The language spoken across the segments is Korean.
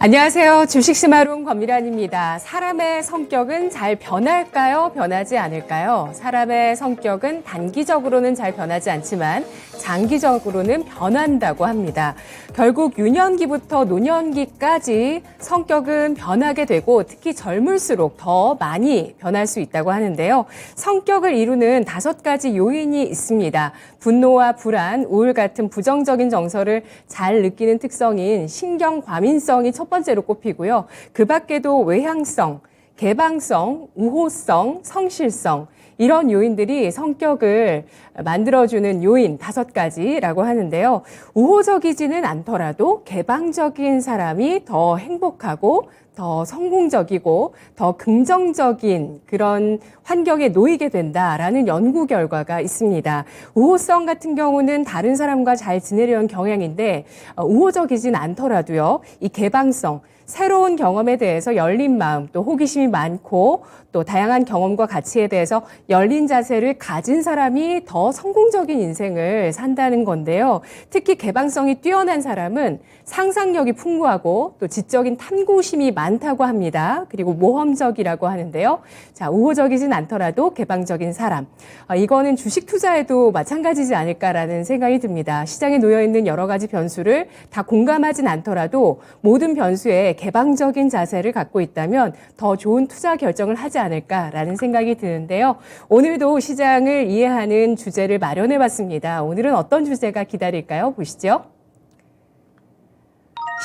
안녕하세요. 주식시마론 권미란입니다. 사람의 성격은 잘 변할까요? 변하지 않을까요? 사람의 성격은 단기적으로는 잘 변하지 않지만 장기적으로는 변한다고 합니다. 결국 유년기부터 노년기까지 성격은 변하게 되고 특히 젊을수록 더 많이 변할 수 있다고 하는데요. 성격을 이루는 5가지 요인이 있습니다. 분노와 불안, 우울 같은 부정적인 정서를 잘 느끼는 특성인 신경과민성이 첫 번째로 꼽히고요. 그 밖에도 외향성, 개방성, 우호성, 성실성 이런 요인들이 성격을 만들어주는 요인 5가지라고 하는데요. 우호적이지는 않더라도 개방적인 사람이 더 행복하고 더 성공적이고 더 긍정적인 그런 환경에 놓이게 된다라는 연구 결과가 있습니다. 우호성 같은 경우는 다른 사람과 잘 지내려는 경향인데 우호적이진 않더라도요. 이 개방성, 새로운 경험에 대해서 열린 마음, 또 호기심이 많고 또 다양한 경험과 가치에 대해서 열린 자세를 가진 사람이 더 성공적인 인생을 산다는 건데요. 특히 개방성이 뛰어난 사람은 상상력이 풍부하고 또 지적인 탐구심이 많다고 합니다. 그리고 모험적이라고 하는데요. 자, 우호적이진 않더라도 개방적인 사람. 이거는 주식 투자에도 마찬가지지 않을까라는 생각이 듭니다. 시장에 놓여 있는 여러 가지 변수를 다 공감하진 않더라도 모든 변수에 개방적인 자세를 갖고 있다면 더 좋은 투자 결정을 하지 않을까라는 생각이 드는데요. 오늘도 시장을 이해하는 주제를 마련해 봤습니다. 오늘은 어떤 주제가 기다릴까요? 보시죠.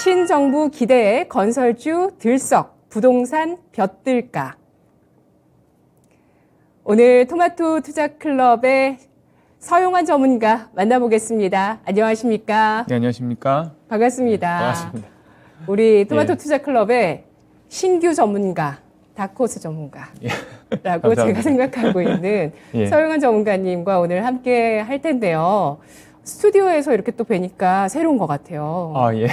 신정부 기대에 건설주 들썩, 부동산 벼뜰까. 오늘 토마토 투자클럽의 서용환 전문가 만나보겠습니다. 안녕하십니까? 네, 안녕하십니까? 반갑습니다. 반갑습니다. 우리 토마토 투자클럽의 신규 전문가, 다크호스 전문가라고 제가 생각하고 있는 서용환 전문가님과 오늘 함께 할 텐데요. 스튜디오에서 이렇게 또 뵈니까 새로운 것 같아요. 아, 예.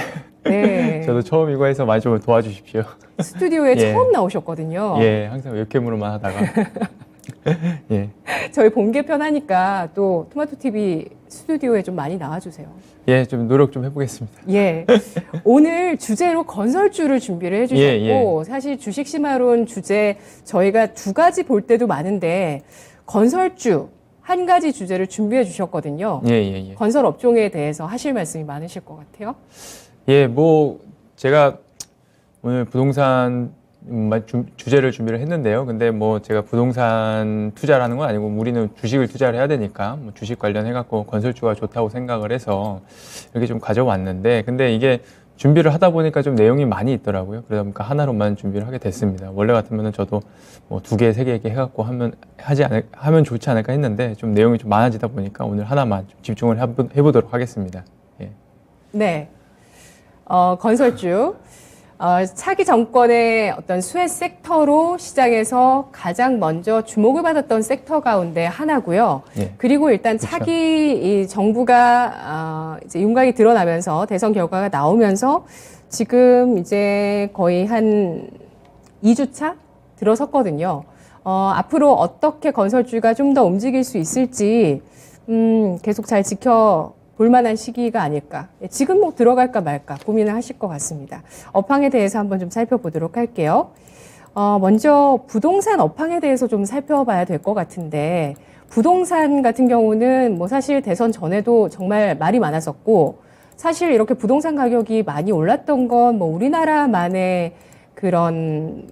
네. 저도 처음이고 해서 많이 좀 도와주십시오. 스튜디오에 처음 나오셨거든요. 예, 항상 웹캠으로만 하다가. 예. 저희 본개편 하니까 또 토마토 TV 스튜디오에 좀 많이 나와주세요. 예, 좀 노력 좀 해보겠습니다. 예. 오늘 주제로 건설주를 준비를 해주셨고, 사실 주식시마론 주제 저희가 2가지 볼 때도 많은데, 건설주 한 가지 주제를 준비해 주셨거든요. 예. 건설 업종에 대해서 하실 말씀이 많으실 것 같아요. 예, 뭐, 제가 오늘 부동산 주제를 준비를 했는데요. 근데 뭐 제가 부동산 투자를 하는 건 아니고 우리는 주식을 투자를 해야 되니까 뭐 주식 관련해갖고 건설주가 좋다고 생각을 해서 이렇게 좀 가져왔는데 근데 이게 준비를 하다 보니까 좀 내용이 많이 있더라고요. 그러다 보니까 하나로만 준비를 하게 됐습니다. 원래 같으면은 저도 뭐 2개, 3개 이렇게 해갖고 하면 좋지 않을까 했는데 좀 내용이 좀 많아지다 보니까 오늘 하나만 좀 집중을 해보도록 하겠습니다. 예. 네. 건설주. 차기 정권의 어떤 수혜 섹터로 시장에서 가장 먼저 주목을 받았던 섹터 가운데 하나고요. 예. 그리고 일단 차기 이 정부가 이제 윤곽이 드러나면서 대선 결과가 나오면서 지금 이제 거의 한 2주차 들어섰거든요. 앞으로 어떻게 건설주가 좀 더 움직일 수 있을지 계속 잘 볼만한 시기가 아닐까. 지금 뭐 들어갈까 말까 고민을 하실 것 같습니다. 업황에 대해서 한번 좀 살펴보도록 할게요. 먼저 부동산 업황에 대해서 좀 살펴봐야 될 것 같은데 부동산 같은 경우는 뭐 사실 대선 전에도 정말 말이 많았었고 사실 이렇게 부동산 가격이 많이 올랐던 건 뭐 우리나라만의 그런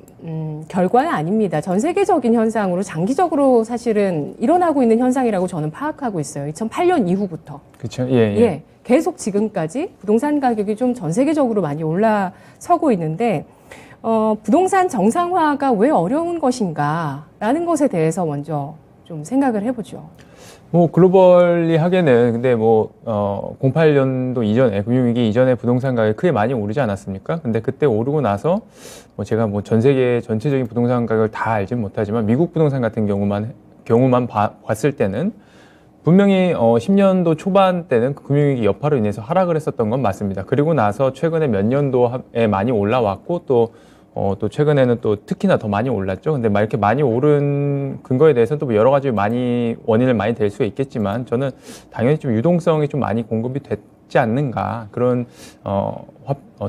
결과는 아닙니다. 전 세계적인 현상으로 장기적으로 사실은 일어나고 있는 현상이라고 저는 파악하고 있어요. 2008년 이후부터. 그렇죠. 예. 계속 지금까지 부동산 가격이 좀 전 세계적으로 많이 올라서고 있는데 부동산 정상화가 왜 어려운 것인가라는 것에 대해서 먼저 좀 생각을 해보죠. 뭐 글로벌리 하게는 근데 뭐 08년도 이전에 금융위기 이전에 부동산 가격이 크게 많이 오르지 않았습니까? 근데 그때 오르고 나서 뭐 제가 뭐 전 세계 전체적인 부동산 가격을 다 알진 못하지만 미국 부동산 같은 경우만 봤을 때는 분명히 10년도 초반 때는 그 금융위기 여파로 인해서 하락을 했었던 건 맞습니다. 그리고 나서 최근에 몇 년도에 많이 올라왔고 또 최근에는 또 특히나 더 많이 올랐죠. 근데 이렇게 많이 오른 근거에 대해서는 또 여러 가지 원인을 많이 댈 수가 있겠지만 저는 당연히 좀 유동성이 좀 많이 공급이 있지 않는가. 그런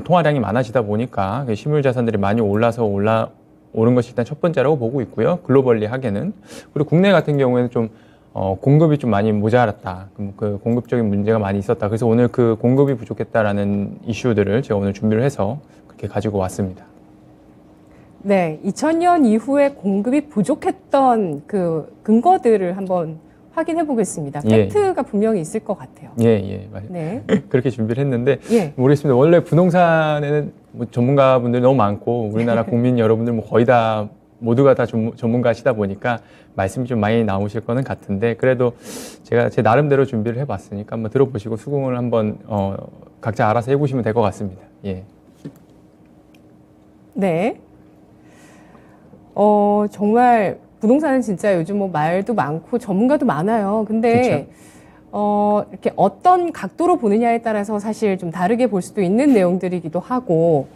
통화량이 많아지다 보니까 실물 자산들이 많이 오른 것이 일단 첫 번째라고 보고 있고요. 글로벌리 하게는. 그리고 국내 같은 경우에는 좀 공급이 좀 많이 모자랐다. 그 공급적인 문제가 많이 있었다. 그래서 오늘 그 공급이 부족했다라는 이슈들을 제가 오늘 준비를 해서 그렇게 가지고 왔습니다. 네, 2000년 이후에 공급이 부족했던 그 근거들을 한번 확인해 보겠습니다. 팩트가 분명히 있을 것 같아요. 맞아요. 네. 그렇게 준비를 했는데 모르겠습니다. 원래 부동산에는 뭐 전문가분들이 너무 많고 우리나라 국민 여러분들 뭐 거의 다 모두가 다 전문가시다 보니까 말씀이 좀 많이 나오실 거는 같은데 그래도 제가 제 나름대로 준비를 해봤으니까 한번 들어보시고 수긍을 한번 각자 알아서 해보시면 될 것 같습니다. 예. 네. 정말 부동산은 진짜 요즘 뭐 말도 많고 전문가도 많아요. 근데 이렇게 어떤 각도로 보느냐에 따라서 사실 좀 다르게 볼 수도 있는 내용들이기도 하고,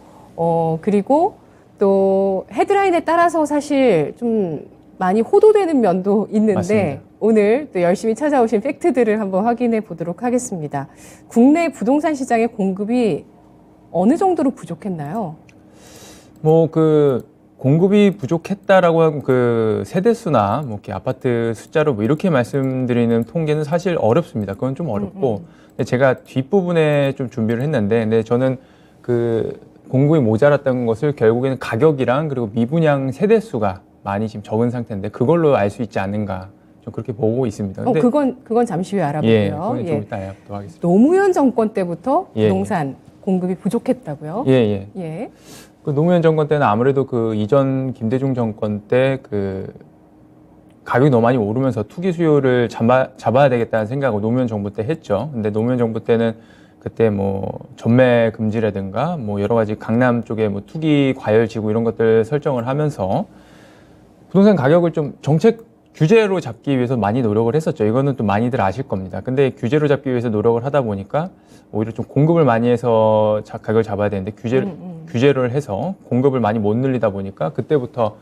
그리고 또 헤드라인에 따라서 사실 좀 많이 호도되는 면도 있는데 맞습니다. 오늘 또 열심히 찾아오신 팩트들을 한번 확인해 보도록 하겠습니다. 국내 부동산 시장의 공급이 어느 정도로 부족했나요? 공급이 부족했다라고 하고 그 세대수나 뭐 이렇게 아파트 숫자로 뭐 이렇게 말씀드리는 통계는 사실 어렵습니다. 그건 좀 어렵고 근데 제가 뒷부분에 좀 준비를 했는데 근데 저는 그 공급이 모자랐다는 것을 결국에는 가격이랑 그리고 미분양 세대수가 많이 지금 적은 상태인데 그걸로 알 수 있지 않는가 좀 그렇게 보고 있습니다. 근데 그건 잠시 후에 알아볼게요. 그건 좀 이따 알아보도록 하겠습니다. 노무현 정권 때부터 부동산 공급이 부족했다고요? 예. 그 노무현 정권 때는 아무래도 그 이전 김대중 정권 때 그 가격이 너무 많이 오르면서 투기 수요를 잡아야 되겠다는 생각을 노무현 정부 때 했죠. 근데 노무현 정부 때는 그때 뭐 전매 금지라든가 뭐 여러 가지 강남 쪽에 뭐 투기 과열 지구 이런 것들 설정을 하면서 부동산 가격을 좀 정책 규제로 잡기 위해서 많이 노력을 했었죠. 이거는 또 많이들 아실 겁니다. 근데 규제로 잡기 위해서 노력을 하다 보니까 오히려 좀 공급을 많이 해서 가격을 잡아야 되는데 규제를 해서 공급을 많이 못 늘리다 보니까 그때부터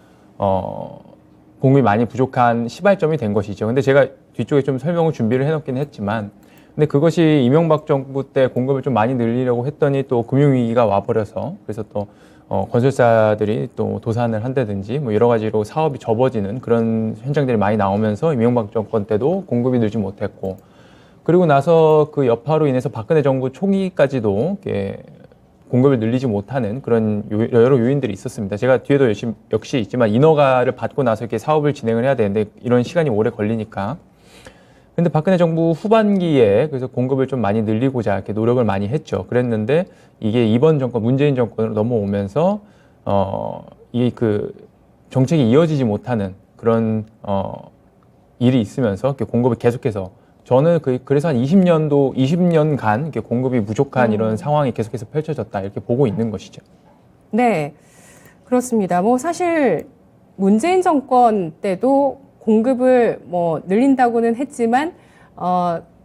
공급이 많이 부족한 시발점이 된 것이죠. 근데 제가 뒤쪽에 좀 설명을 준비를 해놓긴 했지만 근데 그것이 이명박 정부 때 공급을 좀 많이 늘리려고 했더니 또 금융위기가 와버려서 그래서 또 건설사들이 또 도산을 한다든지 뭐 여러 가지로 사업이 접어지는 그런 현장들이 많이 나오면서 이명박 정권 때도 공급이 늘지 못했고 그리고 나서 그 여파로 인해서 박근혜 정부 초기까지도 공급을 늘리지 못하는 그런 여러 요인들이 있었습니다. 제가 뒤에도 역시 있지만 인허가를 받고 나서 이렇게 사업을 진행을 해야 되는데 이런 시간이 오래 걸리니까. 근데 박근혜 정부 후반기에 그래서 공급을 좀 많이 늘리고자 이렇게 노력을 많이 했죠. 그랬는데 이게 이번 정권, 문재인 정권으로 넘어오면서 이게 그 정책이 이어지지 못하는 그런 일이 있으면서 이렇게 공급을 계속해서 저는 그래서 한 20년간 이렇게 공급이 부족한 이런 상황이 계속해서 펼쳐졌다 이렇게 보고 있는 것이죠. 네, 그렇습니다. 뭐 사실 문재인 정권 때도 공급을 뭐 늘린다고는 했지만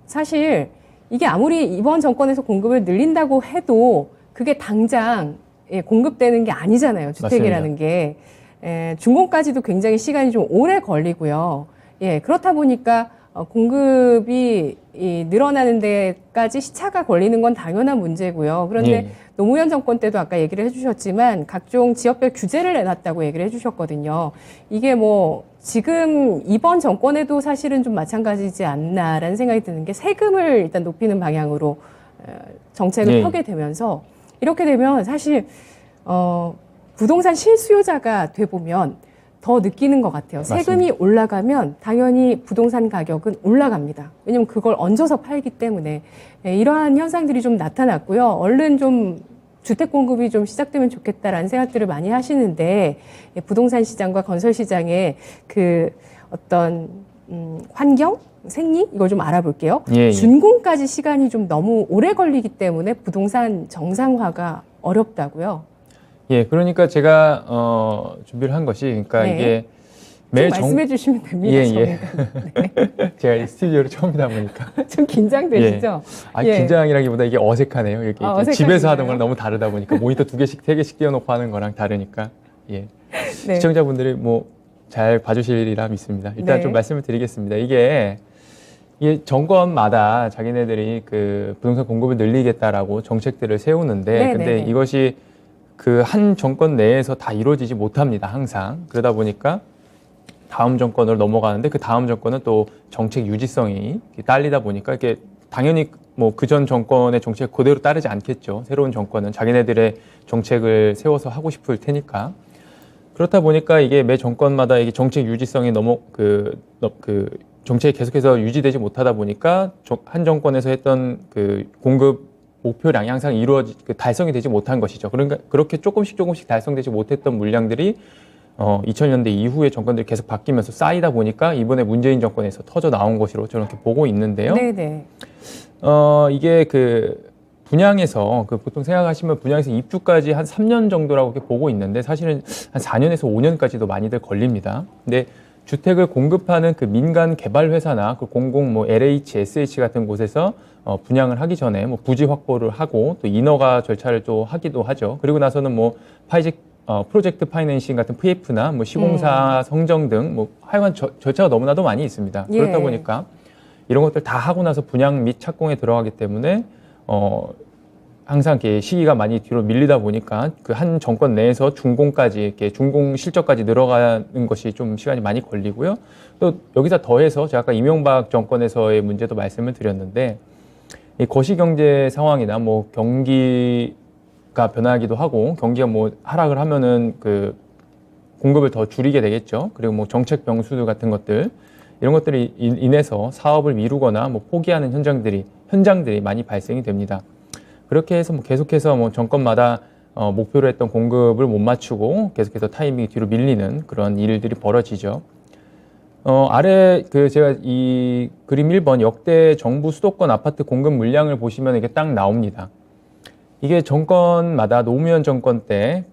사실 이게 아무리 이번 정권에서 공급을 늘린다고 해도 그게 당장 공급되는 게 아니잖아요. 주택이라는 게 준공까지도 굉장히 시간이 좀 오래 걸리고요. 그렇다 보니까 공급이 늘어나는 데까지 시차가 걸리는 건 당연한 문제고요. 그런데 노무현 정권 때도 아까 얘기를 해주셨지만 각종 지역별 규제를 내놨다고 얘기를 해주셨거든요. 이게 뭐 지금 이번 정권에도 사실은 좀 마찬가지지 않나라는 생각이 드는 게 세금을 일단 높이는 방향으로 정책을 펴게 되면서 이렇게 되면 사실 부동산 실수요자가 돼보면 더 느끼는 것 같아요. 세금이 맞습니다. 올라가면 당연히 부동산 가격은 올라갑니다. 왜냐하면 그걸 얹어서 팔기 때문에 이러한 현상들이 좀 나타났고요. 얼른 좀 주택 공급이 좀 시작되면 좋겠다라는 생각들을 많이 하시는데 부동산 시장과 건설 시장의 그 어떤 환경, 생리 이걸 좀 알아볼게요. 준공까지 시간이 좀 너무 오래 걸리기 때문에 부동산 정상화가 어렵다고요. 그러니까 제가 준비를 한 것이 그러니까 이게 매일 말씀해 주시면 됩니다. 제가 이 스튜디오를 처음이다 보니까 좀 긴장되시죠? 긴장이라기보다 이게 어색하네요. 이렇게 집에서 하던 거랑 너무 다르다 보니까 모니터 2개씩, 3개씩 띄워놓고 하는 거랑 다르니까 시청자분들이 뭐 잘 봐주시리라 믿습니다. 일단 좀 말씀을 드리겠습니다. 이게 이게 정권마다 자기네들이 그 부동산 공급을 늘리겠다라고 정책들을 세우는데, 네, 근데 네, 네. 이것이 그 한 정권 내에서 다 이루어지지 못합니다, 항상. 그러다 보니까 다음 정권으로 넘어가는데 그 다음 정권은 또 정책 유지성이 딸리다 보니까 이게 당연히 뭐 그 전 정권의 정책 그대로 따르지 않겠죠. 새로운 정권은 자기네들의 정책을 세워서 하고 싶을 테니까. 그렇다 보니까 이게 매 정권마다 이게 정책 유지성이 너무 정책이 계속해서 유지되지 못하다 보니까 한 정권에서 했던 그 공급 목표량이 항상 달성이 되지 못한 것이죠. 그러니까 그렇게 조금씩 달성되지 못했던 물량들이 2000년대 이후에 정권들이 계속 바뀌면서 쌓이다 보니까 이번에 문재인 정권에서 터져 나온 것으로 저렇게 보고 있는데요. 네네. 이게 그 분양에서 보통 생각하시면 분양에서 입주까지 한 3년 정도라고 이렇게 보고 있는데 사실은 한 4년에서 5년까지도 많이들 걸립니다. 근데 주택을 공급하는 그 민간 개발 회사나 그 공공 뭐 LH, SH 같은 곳에서 분양을 하기 전에 뭐 부지 확보를 하고 또 인허가 절차를 또 하기도 하죠. 그리고 나서는 뭐 프로젝트 파이낸싱 같은 PF나 뭐 시공사 성정 등 뭐 하여간 절차가 너무나도 많이 있습니다. 예. 그렇다 보니까 이런 것들 다 하고 나서 분양 및 착공에 들어가기 때문에 항상 이렇게 시기가 많이 뒤로 밀리다 보니까 그 한 정권 내에서 준공까지 이렇게 준공 실적까지 늘어가는 것이 좀 시간이 많이 걸리고요. 또 여기다 더해서 제가 아까 이명박 정권에서의 문제도 말씀을 드렸는데 이 거시경제 상황이나 뭐 경기가 변하기도 하고 경기가 뭐 하락을 하면은 그 공급을 더 줄이게 되겠죠. 그리고 뭐 정책 변수 같은 것들 이런 것들이 인해서 사업을 미루거나 뭐 포기하는 현장들이 많이 발생이 됩니다. 그렇게 해서 뭐 계속해서 뭐 정권마다 목표로 했던 공급을 못 맞추고 계속해서 타이밍이 뒤로 밀리는 그런 일들이 벌어지죠. 아래 제가 이 그림 1번 역대 정부 수도권 아파트 공급 물량을 보시면 이게 딱 나옵니다. 이게 정권마다 노무현 정권 때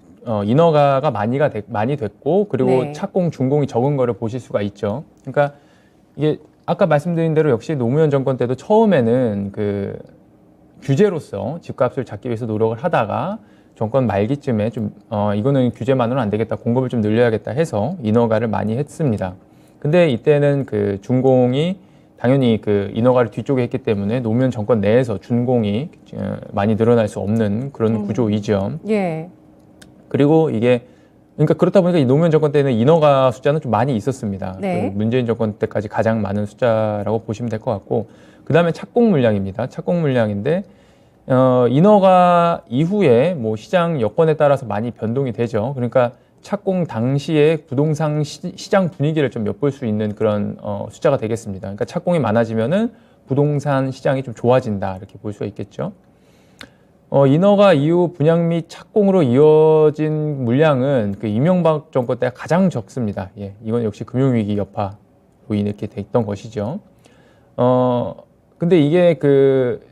인허가가 많이 됐고 그리고 네. 착공 준공이 적은 거를 보실 수가 있죠. 그러니까 이게 아까 말씀드린 대로 역시 노무현 정권 때도 처음에는 그 규제로서 집값을 잡기 위해서 노력을 하다가 정권 말기쯤에 좀 이거는 규제만으로는 안 되겠다, 공급을 좀 늘려야겠다 해서 인허가를 많이 했습니다. 근데 이때는 그 준공이 당연히 그 인허가를 뒤쪽에 했기 때문에 노무현 정권 내에서 준공이 많이 늘어날 수 없는 그런 구조이죠. 예. 그리고 이게 그러니까 그렇다 보니까 이 노무현 정권 때는 인허가 숫자는 좀 많이 있었습니다. 네. 그 문재인 정권 때까지 가장 많은 숫자라고 보시면 될 것 같고, 그 다음에 착공 물량입니다. 착공 물량인데 인허가 이후에 뭐 시장 여건에 따라서 많이 변동이 되죠. 그러니까 착공 당시에 부동산 시장 분위기를 좀 엿볼 수 있는 그런 숫자가 되겠습니다. 그러니까 착공이 많아지면은 부동산 시장이 좀 좋아진다 이렇게 볼 수가 있겠죠. 인허가 이후 분양 및 착공으로 이어진 물량은 그 이명박 정권 때 가장 적습니다. 예, 이건 역시 금융위기 여파로 이렇게 됐던 것이죠. 근데 이게 그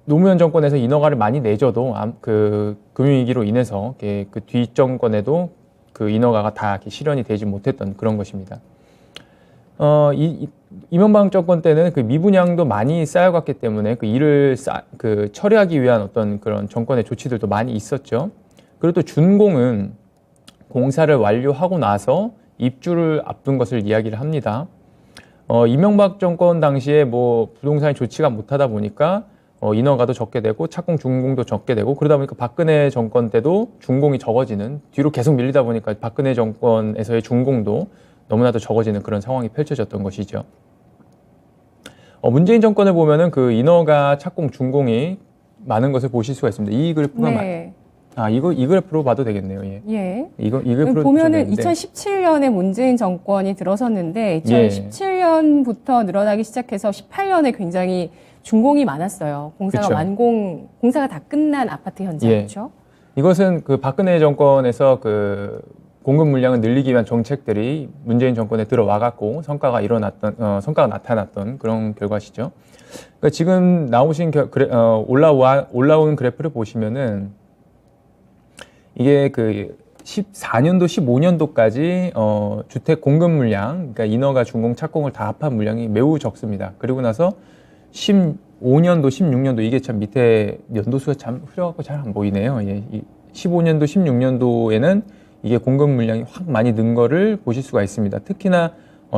노무현 정권에서 인허가를 많이 내줘도 그 금융위기로 인해서 그 뒷정권에도 그 인허가가 다 실현이 되지 못했던 그런 것입니다. 이명박 정권 때는 그 미분양도 많이 쌓여갔기 때문에 그 일을 처리하기 위한 어떤 그런 정권의 조치들도 많이 있었죠. 그리고 또 준공은 공사를 완료하고 나서 입주를 앞둔 것을 이야기를 합니다. 이명박 정권 당시에 뭐 부동산이 좋지가 못하다 보니까 인허가도 적게 되고 착공 준공도 적게 되고 그러다 보니까 박근혜 정권 때도 준공이 적어지는 뒤로 계속 밀리다 보니까 박근혜 정권에서의 준공도 너무나도 적어지는 그런 상황이 펼쳐졌던 것이죠. 문재인 정권을 보면은 그 인허가 착공 준공이 많은 것을 보실 수가 있습니다. 이 그래프가 네. 이 그래프로 봐도 되겠네요. 예. 예. 이 그래프로 보면은 보셔야 되는데. 2017년에 문재인 정권이 들어섰는데 예. 2017년부터 늘어나기 시작해서 18년에 굉장히 준공이 많았어요. 공사가 그쵸. 공사가 다 끝난 아파트 현장. 예. 그렇죠? 이것은 그 박근혜 정권에서 그 공급 물량을 늘리기 위한 정책들이 문재인 정권에 들어와갖고 성과가 나타났던 그런 결과시죠. 그러니까 지금 나오신 올라온 그래프를 보시면은 이게 그 14년도, 15년도까지 주택 공급 물량, 그러니까 인허가, 준공, 착공을 다 합한 물량이 매우 적습니다. 그리고 나서 15년도, 16년도 이게 참 밑에 연도수가 참 흐려갖고 잘 안 보이네요. 예, 15년도, 16년도에는 이게 공급 물량이 확 많이 는 거를 보실 수가 있습니다. 특히나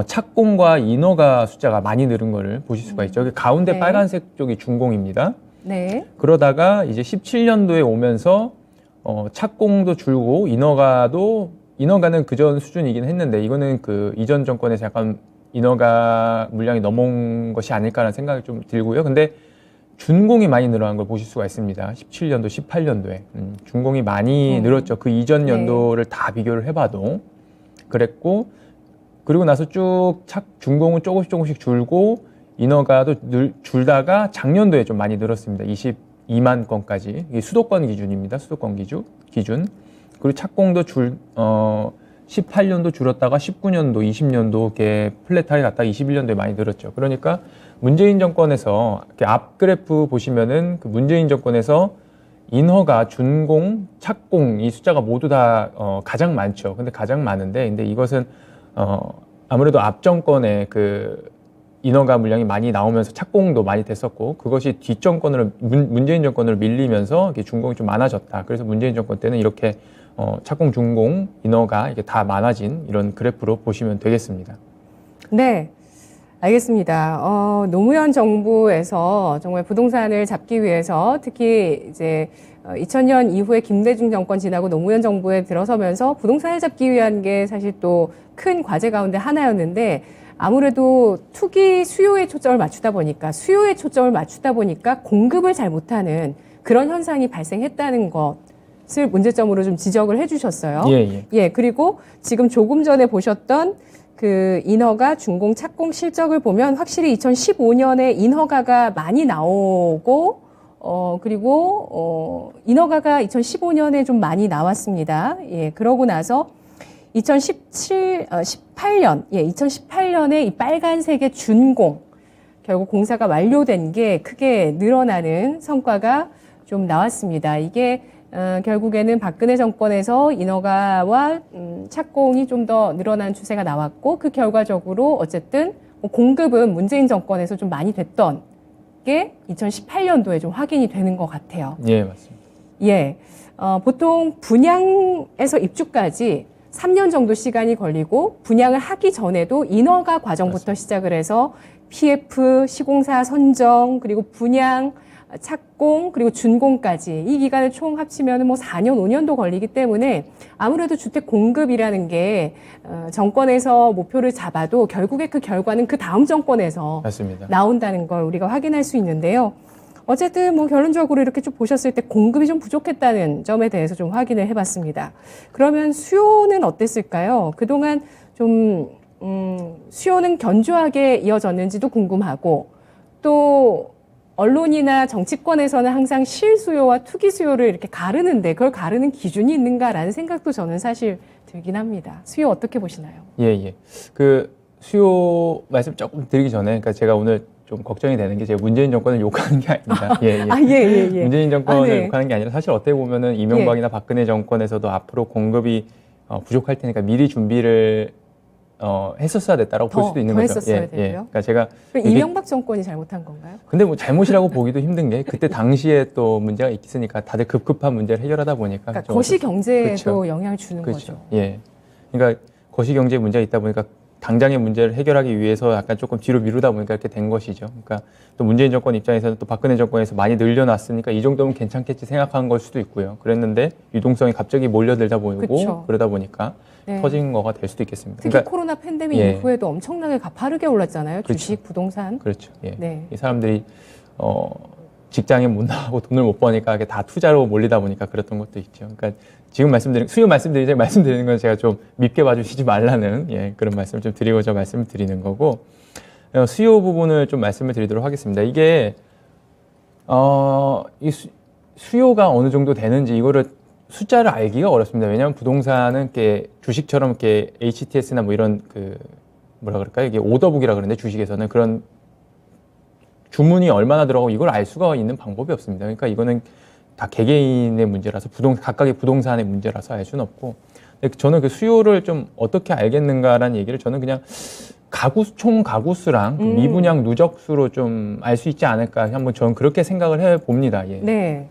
착공과 인허가 숫자가 많이 늘은 거를 보실 수가 있죠. 여기 가운데 네. 빨간색 쪽이 준공입니다. 네. 그러다가 이제 17년도에 오면서 착공도 줄고 인허가는 그전 수준이긴 했는데 이거는 그 이전 정권에서 약간 인허가 물량이 넘어온 것이 아닐까라는 생각이 좀 들고요. 근데 준공이 많이 늘어난 걸 보실 수가 있습니다. 17년도, 18년도에 준공이 많이 늘었죠. 그 이전 연도를 다 비교를 해봐도 그랬고, 그리고 나서 쭉 준공은 조금씩 줄고 인허가도 줄다가 작년도에 좀 많이 늘었습니다. 22만 건까지. 이게 수도권 기준입니다. 수도권 기준. 그리고 착공도 18년도 줄었다가 19년도, 20년도 이렇게 플랫하게 갔다가 21년도에 많이 늘었죠. 그러니까 문재인 정권에서 이렇게 앞 그래프 보시면은 그 문재인 정권에서 인허가, 준공, 착공 이 숫자가 모두 다 가장 많죠. 근데 가장 많은데, 근데 이것은 아무래도 앞 정권에 그 인허가 물량이 많이 나오면서 착공도 많이 됐었고, 그것이 뒷 정권으로 문재인 정권으로 밀리면서 이렇게 준공이 좀 많아졌다. 그래서 문재인 정권 때는 이렇게 착공, 준공, 인허가 이게 다 많아진 이런 그래프로 보시면 되겠습니다. 네. 알겠습니다. 노무현 정부에서 정말 부동산을 잡기 위해서 특히 이제 2000년 이후에 김대중 정권 지나고 노무현 정부에 들어서면서 부동산을 잡기 위한 게 사실 또 큰 과제 가운데 하나였는데, 아무래도 투기 수요에 초점을 맞추다 보니까 공급을 잘 못하는 그런 현상이 발생했다는 것을 문제점으로 좀 지적을 해주셨어요. 예. 그리고 지금 조금 전에 보셨던 그 인허가, 준공, 착공 실적을 보면 확실히 2015년에 인허가가 많이 나오고, 그리고 인허가가 2015년에 좀 많이 나왔습니다. 예, 그러고 나서 2018년에 이 빨간색의 준공, 결국 공사가 완료된 게 크게 늘어나는 성과가 좀 나왔습니다. 이게 결국에는 박근혜 정권에서 인허가와 착공이 좀 더 늘어난 추세가 나왔고, 그 결과적으로 어쨌든 공급은 문재인 정권에서 좀 많이 됐던 게 2018년도에 좀 확인이 되는 것 같아요. 예, 맞습니다. 예, 보통 분양에서 입주까지 3년 정도 시간이 걸리고, 분양을 하기 전에도 인허가 과정부터 시작을 해서 PF, 시공사 선정, 그리고 분양, 착공, 그리고 준공까지 이 기간을 총 합치면 뭐 4년, 5년도 걸리기 때문에 아무래도 주택 공급이라는 게 정권에서 목표를 잡아도 결국에 그 결과는 그 다음 정권에서 맞습니다. 나온다는 걸 우리가 확인할 수 있는데요. 어쨌든 뭐 결론적으로 이렇게 쭉 보셨을 때 공급이 좀 부족했다는 점에 대해서 좀 확인을 해봤습니다. 그러면 수요는 어땠을까요? 그동안 좀 수요는 견조하게 이어졌는지도 궁금하고, 또 언론이나 정치권에서는 항상 실수요와 투기 수요를 이렇게 가르는데 그걸 가르는 기준이 있는가라는 생각도 저는 사실 들긴 합니다. 수요 어떻게 보시나요? 예. 그 수요 말씀 조금 드리기 전에, 그러니까 제가 오늘 좀 걱정이 되는 게, 제가 문재인 정권을 욕하는 게 아닙니다. 예. 문재인 정권을 네. 욕하는 게 아니라, 사실 어떻게 보면은 이명박이나 박근혜 정권에서도 앞으로 공급이 부족할 테니까 미리 준비를 했었어야 됐다라고 볼 수도 있는 더 거죠. 했었어야 되고요. 그러니까 제가 이명박 정권이 잘못한 건가요? 근데 뭐 잘못이라고 보기도 힘든 게, 그때 당시에 또 문제가 있으니까 다들 급급한 문제를 해결하다 보니까 그러니까 거시 경제에도 그렇죠. 영향을 주는 거죠. 예. 그러니까 거시 경제 문제가 있다 보니까 당장의 문제를 해결하기 위해서 약간 조금 뒤로 미루다 보니까 이렇게 된 것이죠. 그러니까 또 문재인 정권 입장에서는 또 박근혜 정권에서 많이 늘려놨으니까 이 정도면 괜찮겠지 생각한 걸 수도 있고요. 그랬는데 유동성이 갑자기 몰려들다 보이고, 그쵸. 그러다 보니까 네. 터진 거가 될 수도 있겠습니다. 특히 코로나 팬데믹 예. 이후에도 엄청나게 가파르게 올랐잖아요. 그렇죠. 주식, 부동산. 그렇죠. 예. 네. 이 사람들이 직장에 못 나가고 돈을 못 버니까 이게 다 투자로 몰리다 보니까 그랬던 것도 있죠. 그러니까 지금 수요 말씀드리는 건 제가 좀 밉게 봐주시지 말라는 그런 말씀을 좀 드리고자 말씀을 드리는 거고, 수요 부분을 좀 말씀을 드리도록 하겠습니다. 이게 이 수요가 어느 정도 되는지 이거를 숫자를 알기가 어렵습니다. 왜냐하면 부동산은 이렇게 주식처럼 이렇게 HTS나 뭐 이런 그 뭐라 그럴까요? 이게 오더북이라 그러는데, 주식에서는 그런 주문이 얼마나 들어가고 이걸 알 수가 있는 방법이 없습니다. 그러니까 이거는 다 개개인의 문제라서 각각의 부동산의 문제라서 알 수는 없고, 근데 저는 그 수요를 좀 어떻게 알겠는가라는 얘기를 저는 그냥 총 가구수랑 그 미분양 누적수로 좀 알 수 있지 않을까, 한번 저는 그렇게 생각을 해 봅니다. 예. 네.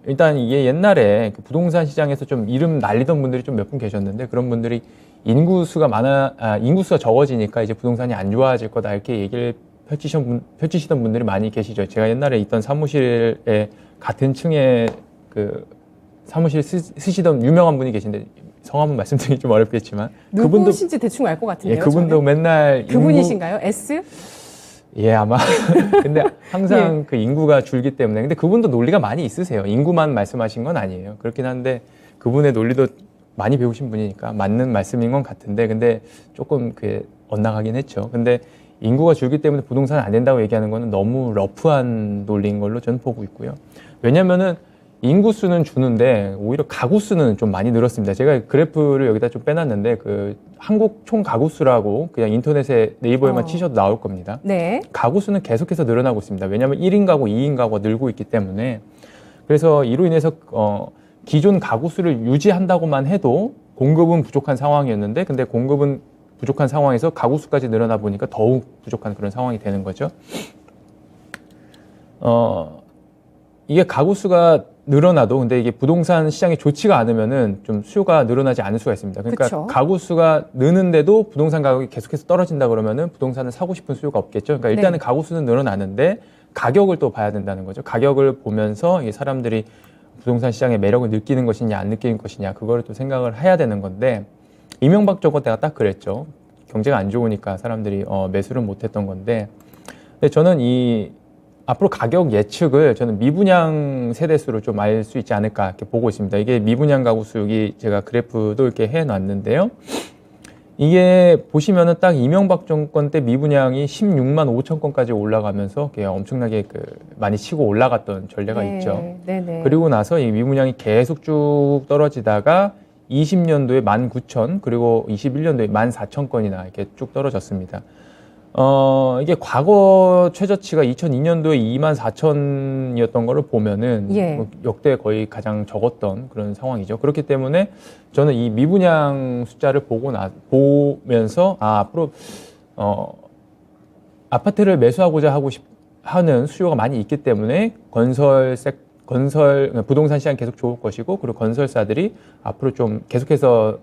일단 이게 옛날에 그 부동산 시장에서 좀 이름 날리던 분들이 좀 몇 분 계셨는데, 그런 분들이 인구수가 인구수가 적어지니까 이제 부동산이 안 좋아질 거다 이렇게 얘기를 펼치시던 분들이 많이 계시죠. 제가 옛날에 있던 사무실에 같은 층에 그 사무실 쓰시던 유명한 분이 계신데 성함은 말씀드리기 좀 어렵겠지만 누구신지 대충 알 것 같은데요. 예, 그분도 저는? 맨날 그분이신가요? S? 예, 아마. 근데 항상 그 인구가 줄기 때문에. 근데 그분도 논리가 많이 있으세요. 인구만 말씀하신 건 아니에요. 그렇긴 한데 그분의 논리도 많이 배우신 분이니까 맞는 말씀인 건 같은데 근데 조금 그게 엇나가긴 했죠. 근데 인구가 줄기 때문에 부동산은 안 된다고 얘기하는 거는 너무 러프한 논리인 걸로 저는 보고 있고요. 왜냐면은 인구수는 주는데 오히려 가구수는 좀 많이 늘었습니다. 제가 그래프를 여기다 좀 빼놨는데 그 한국 총 가구수라고 그냥 인터넷에 네이버에만 치셔도 나올 겁니다. 네. 가구수는 계속해서 늘어나고 있습니다. 왜냐하면 1인 가구, 2인 가구가 늘고 있기 때문에 그래서 이로 인해서 기존 가구수를 유지한다고만 해도 공급은 부족한 상황이었는데 근데 공급은 부족한 상황에서 가구수까지 늘어나 보니까 더욱 부족한 그런 상황이 되는 거죠. 이게 가구수가 늘어나도 근데 이게 부동산 시장이 좋지가 않으면은 좀 수요가 늘어나지 않을 수가 있습니다. 그러니까 그쵸. 가구수가 느는데도 부동산 가격이 계속해서 떨어진다 그러면은 부동산을 사고 싶은 수요가 없겠죠. 그러니까 일단은 네. 가구수는 늘어나는데 가격을 또 봐야 된다는 거죠. 가격을 보면서 이 사람들이 부동산 시장의 매력을 느끼는 것이냐 안 느끼는 것이냐 그거를 또 생각을 해야 되는 건데 이명박 정권 때가 딱 그랬죠. 경제가 안 좋으니까 사람들이 매수를 못했던 건데 근데 저는 이 앞으로 가격 예측을 저는 미분양 세대수로 좀 알 수 있지 않을까 이렇게 보고 있습니다. 이게 미분양 가구 수익이 제가 그래프도 이렇게 해놨는데요. 이게 보시면은 딱 이명박 정권 때 미분양이 16만 5천 건까지 올라가면서 엄청나게 많이 치고 올라갔던 전례가 있죠. 네네. 그리고 나서 이 미분양이 계속 쭉 떨어지다가 20년도에 19,000 그리고 21년도에 14,000건이나 이렇게 쭉 떨어졌습니다. 이게 과거 최저치가 2002년도에 24,000이었던 거를 보면은 예. 뭐 역대 거의 가장 적었던 그런 상황이죠. 그렇기 때문에 저는 이 미분양 숫자를 보면서 앞으로 아파트를 매수하고자 하는 수요가 많이 있기 때문에 부동산 시장 계속 좋을 것이고 그리고 건설사들이 앞으로 좀 계속해서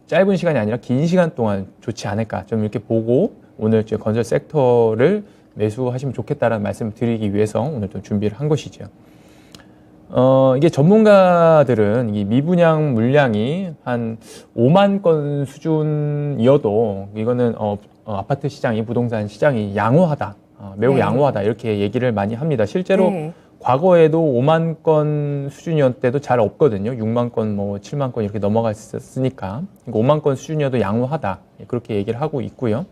짧은 시간이 아니라 긴 시간 동안 좋지 않을까 좀 이렇게 보고 오늘 건설 섹터를 매수하시면 좋겠다라는 말씀을 드리기 위해서 오늘 또 준비를 한 것이죠. 이게 전문가들은 이 미분양 물량이 한 5만 건 수준이어도 이거는 아파트 시장이 부동산 시장이 양호하다, 매우 네. 양호하다 이렇게 얘기를 많이 합니다. 실제로 네. 과거에도 5만 건 수준이었을 때도 잘 없거든요. 6만 건, 7만 건 이렇게 넘어갔으니까 5만 건 수준이어도 양호하다 그렇게 얘기를 하고 있고요.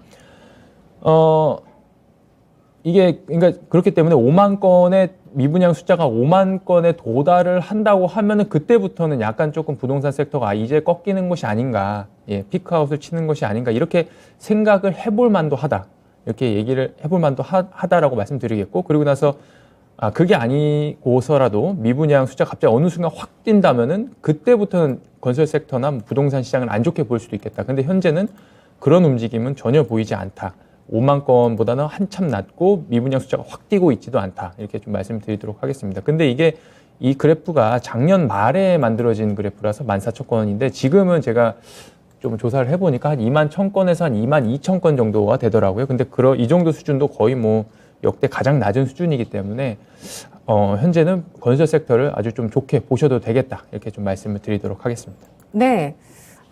이게 그러니까 그렇기 때문에 5만 건의 미분양 숫자가 5만 건에 도달을 한다고 하면은 그때부터는 약간 조금 부동산 섹터가 이제 꺾이는 것이 아닌가, 피크아웃을 치는 것이 아닌가 이렇게 생각을 해볼 만도 하다 이렇게 얘기를 해볼 만도 하다라고 말씀드리겠고 그리고 나서 그게 아니고서라도 미분양 숫자 갑자기 어느 순간 확 뛴다면은 그때부터는 건설 섹터나 부동산 시장을 안 좋게 볼 수도 있겠다. 근데 현재는 그런 움직임은 전혀 보이지 않다. 5만 건보다는 한참 낮고 미분양 숫자가 확 뛰고 있지도 않다. 이렇게 좀 말씀드리도록 하겠습니다. 근데 이게 이 그래프가 작년 말에 만들어진 그래프라서 14,000건인데 지금은 제가 좀 조사를 해보니까 한 2만 1,000건에서 한 2만 2천 건 정도가 되더라고요. 근데 이 정도 수준도 거의 뭐 역대 가장 낮은 수준이기 때문에 현재는 건설 섹터를 아주 좀 좋게 보셔도 되겠다. 이렇게 좀 말씀을 드리도록 하겠습니다. 네.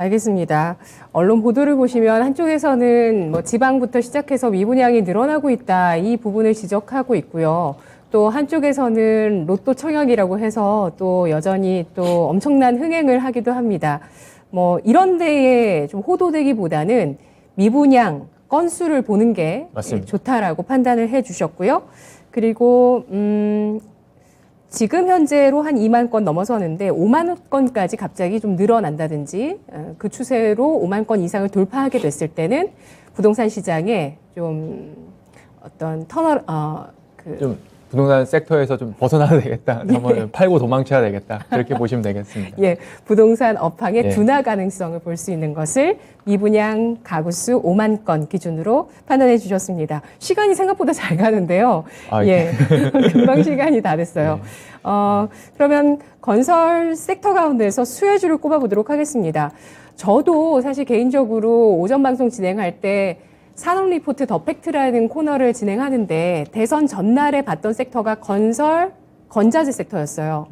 알겠습니다. 언론 보도를 보시면 한쪽에서는 뭐 지방부터 시작해서 미분양이 늘어나고 있다. 이 부분을 지적하고 있고요. 또 한쪽에서는 로또 청약이라고 해서 또 여전히 또 엄청난 흥행을 하기도 합니다. 뭐 이런 데에 좀 호도되기보다는 미분양 건수를 보는 게 맞습니다. 좋다라고 판단을 해 주셨고요. 그리고 지금 현재로 한 2만 건 넘어서는데 5만 건까지 갑자기 좀 늘어난다든지 그 추세로 5만 건 이상을 돌파하게 됐을 때는 부동산 시장에 좀 어떤 부동산 섹터에서 좀 벗어나야 되겠다. 한번 팔고 도망쳐야 되겠다. 그렇게 보시면 되겠습니다. 예, 부동산 업황의 예. 둔화 가능성을 볼 수 있는 것을 미분양 가구수 5만 건 기준으로 판단해 주셨습니다. 시간이 생각보다 잘 가는데요. 아, 예, 금방 시간이 다 됐어요. 그러면 건설 섹터 가운데서 수혜주를 꼽아보도록 하겠습니다. 저도 사실 개인적으로 오전 방송 진행할 때 산업 리포트 더 팩트라는 코너를 진행하는데 대선 전날에 봤던 섹터가 건설, 건자재 섹터였어요.